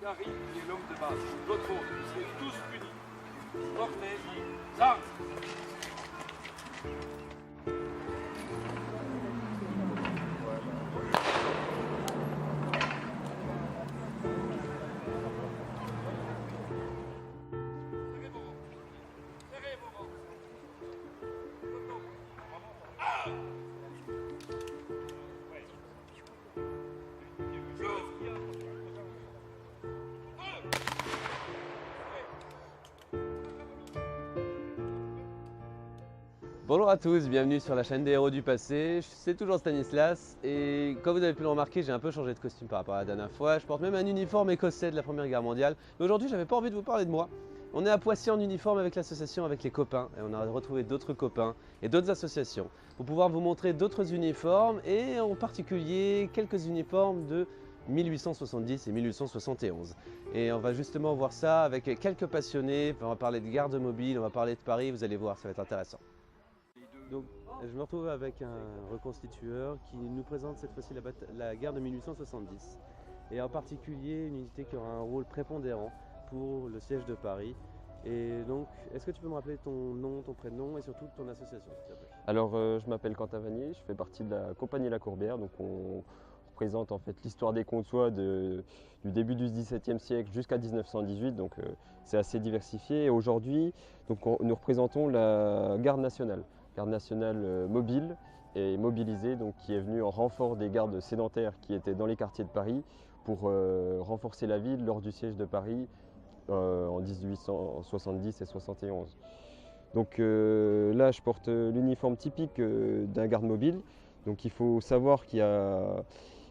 Paris est l'homme de base. L'autre, vous serez tous unis. Portez armes. Bonjour à tous, bienvenue sur la chaîne des héros du passé, c'est toujours Stanislas et comme vous avez pu le remarquer, j'ai un peu changé de costume par rapport à la dernière fois. Je porte même un uniforme écossais de la Première Guerre mondiale. Mais aujourd'hui, j'avais pas envie de vous parler de moi. On est à Poissy en uniforme avec l'association Avec les copains et on a retrouvé d'autres copains et d'autres associations pour pouvoir vous montrer d'autres uniformes et en particulier quelques uniformes de 1870 et 1871. Et on va justement voir ça avec quelques passionnés, on va parler de garde mobile, on va parler de Paris, vous allez voir, ça va être intéressant. Donc, je me retrouve avec un reconstitueur qui nous présente cette fois-ci la guerre de 1870 et en particulier une unité qui aura un rôle prépondérant pour le siège de Paris. Et donc, est-ce que tu peux me rappeler ton nom, ton prénom et surtout ton association, s'il te plaît? Alors, je m'appelle Quentin Vanier, je fais partie de la compagnie La Courbière. Donc, on représente en fait l'histoire des Comtois du début du XVIIe siècle jusqu'à 1918. Donc, c'est assez diversifié. Et aujourd'hui, nous représentons la garde nationale mobile et mobilisée, donc qui est venue en renfort des gardes sédentaires qui étaient dans les quartiers de Paris pour renforcer la ville lors du siège de Paris en 1870 et 71. Donc là, je porte l'uniforme typique d'un garde mobile. Donc il faut savoir qu'il y a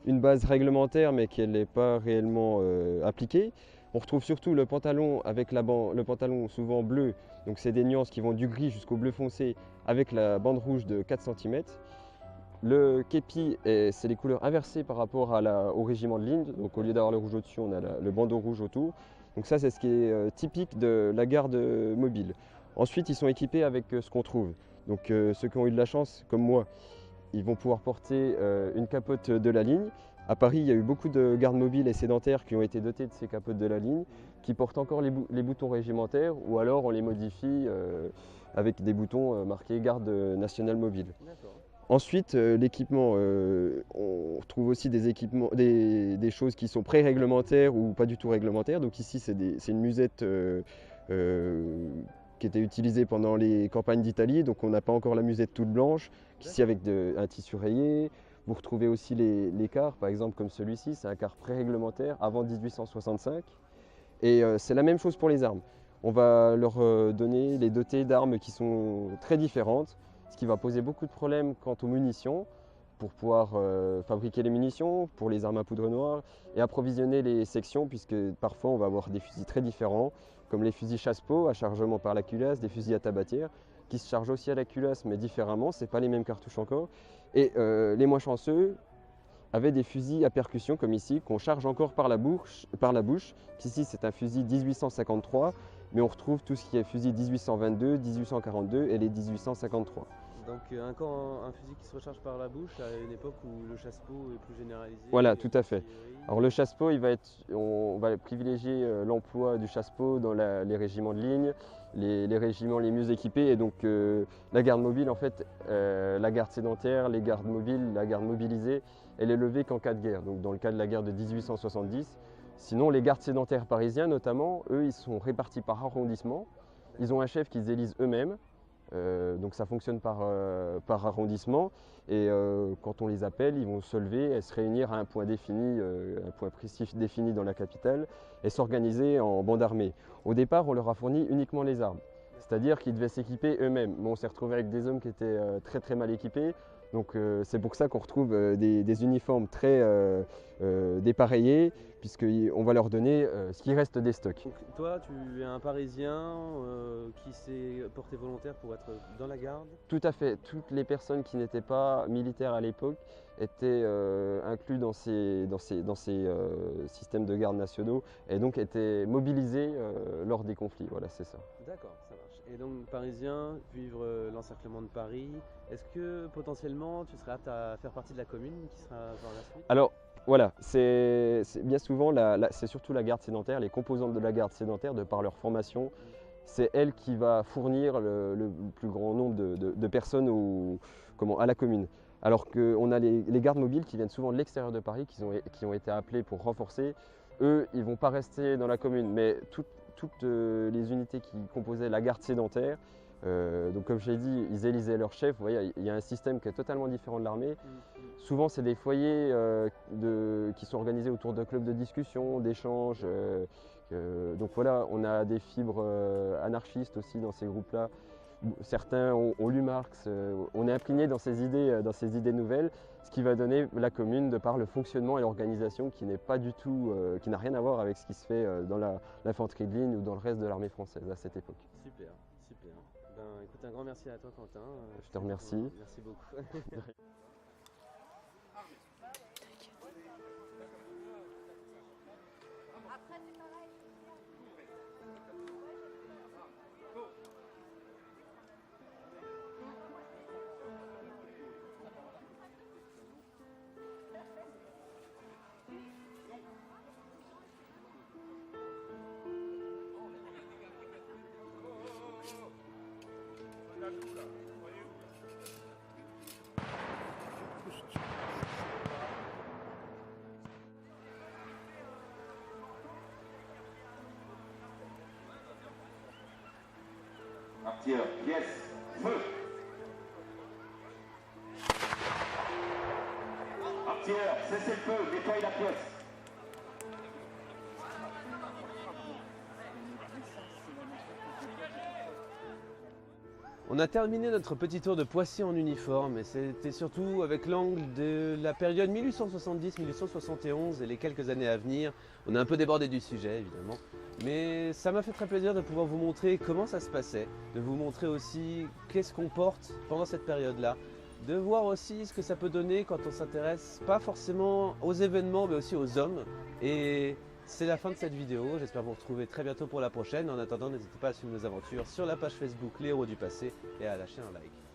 une base réglementaire, mais qu'elle n'est pas réellement appliquée. On retrouve surtout le pantalon avec le pantalon souvent bleu. Donc c'est des nuances qui vont du gris jusqu'au bleu foncé avec la bande rouge de 4 cm. Le képi, c'est les couleurs inversées par rapport au régiment de ligne. Donc au lieu d'avoir le rouge au-dessus, on a le bandeau rouge autour. Donc ça, c'est ce qui est typique de la garde mobile. Ensuite, ils sont équipés avec ce qu'on trouve. Donc ceux qui ont eu de la chance, comme moi, ils vont pouvoir porter une capote de la ligne. À Paris, il y a eu beaucoup de gardes mobiles et sédentaires qui ont été dotés de ces capotes de la ligne, qui portent encore les boutons régimentaires, ou alors on les modifie avec des boutons marqués garde nationale mobile. Ensuite, l'équipement, on retrouve aussi des équipements, des choses qui sont pré-réglementaires ou pas du tout réglementaires. Donc ici, c'est une musette qui était utilisée pendant les campagnes d'Italie. Donc on n'a pas encore la musette toute blanche, ici avec un tissu rayé. Vous retrouvez aussi les quarts, par exemple comme celui-ci, c'est un quart pré-réglementaire avant 1865. Et c'est la même chose pour les armes. On va leur donner les dotés d'armes qui sont très différentes, ce qui va poser beaucoup de problèmes quant aux munitions, pour pouvoir fabriquer les munitions, pour les armes à poudre noire et approvisionner les sections, puisque parfois on va avoir des fusils très différents, comme les fusils chasse-peau à chargement par la culasse, des fusils à tabatière, qui se chargent aussi à la culasse mais différemment, ce n'est pas les mêmes cartouches encore. Et les moins chanceux avaient des fusils à percussion comme ici, qu'on charge encore par la bouche. Ici c'est un fusil 1853, mais on retrouve tout ce qui est fusil 1822, 1842 et les 1853. Donc un fusil qui se recharge par la bouche à une époque où le chasse-peau est plus généralisé. Voilà, tout à fait. Alors le chasse-peau, on va privilégier l'emploi du chasse-peau dans les régiments de ligne, les régiments les mieux équipés. Et donc la garde mobile, en fait, la garde sédentaire, les gardes mobiles, la garde mobilisée, elle est levée qu'en cas de guerre. Donc dans le cas de la guerre de 1870. Sinon, les gardes sédentaires parisiens, notamment, eux, ils sont répartis par arrondissement. Ils ont un chef qu'ils élisent eux-mêmes. Donc ça fonctionne par arrondissement et quand on les appelle, ils vont se lever et se réunir à un point défini, un point précis défini dans la capitale et s'organiser en bande armée. Au départ, on leur a fourni uniquement les armes, c'est-à-dire qu'ils devaient s'équiper eux-mêmes. Mais on s'est retrouvé avec des hommes qui étaient très mal équipés. Donc c'est pour ça qu'on retrouve des uniformes très dépareillés, puisqu'on va leur donner ce qui reste des stocks. Donc, toi, tu es un Parisien qui s'est porté volontaire pour être dans la garde? Tout à fait. Toutes les personnes qui n'étaient pas militaires à l'époque étaient inclus dans ces systèmes de garde nationaux et donc étaient mobilisés lors des conflits. Voilà, c'est ça. D'accord, ça marche. Et donc, parisien, vivre l'encerclement de Paris, est-ce que potentiellement tu serais apte à faire partie de la commune qui sera par la suite? Alors, Voilà, c'est bien souvent, c'est surtout la garde sédentaire, les composantes de la garde sédentaire, de par leur formation, c'est elle qui va fournir le plus grand nombre de personnes à la commune. Alors qu'on a les gardes mobiles qui viennent souvent de l'extérieur de Paris, qui ont été appelés pour renforcer. Eux, ils ne vont pas rester dans la commune, mais toutes les unités qui composaient la garde sédentaire, donc comme je l'ai dit, ils élisaient leur chef. Vous voyez, il y a un système qui est totalement différent de l'armée. Souvent, c'est des foyers qui sont organisés autour de clubs de discussion, d'échanges. Donc voilà, on a des fibres anarchistes aussi dans ces groupes-là. Certains ont lu Marx. On est imprégné dans ces idées nouvelles, ce qui va donner la commune de par le fonctionnement et l'organisation qui n'est pas du tout, qui n'a rien à voir avec ce qui se fait dans l'infanterie de ligne ou dans le reste de l'armée française à cette époque. Super, super. Ben, écoute, un grand merci à toi, Quentin. Je te remercie. Merci beaucoup. Artilleurs, pièce, feu. Artilleurs, cessez le feu, nettoyez la pièce. On a terminé notre petit tour de Poissy en uniforme et c'était surtout avec l'angle de la période 1870-1871 et les quelques années à venir. On a un peu débordé du sujet évidemment, mais ça m'a fait très plaisir de pouvoir vous montrer comment ça se passait, de vous montrer aussi qu'est-ce qu'on porte pendant cette période-là, de voir aussi ce que ça peut donner quand on s'intéresse pas forcément aux événements mais aussi aux hommes. Et c'est la fin de cette vidéo, j'espère vous retrouver très bientôt pour la prochaine. En attendant, n'hésitez pas à suivre nos aventures sur la page Facebook Les Héros du Passé et à lâcher un like.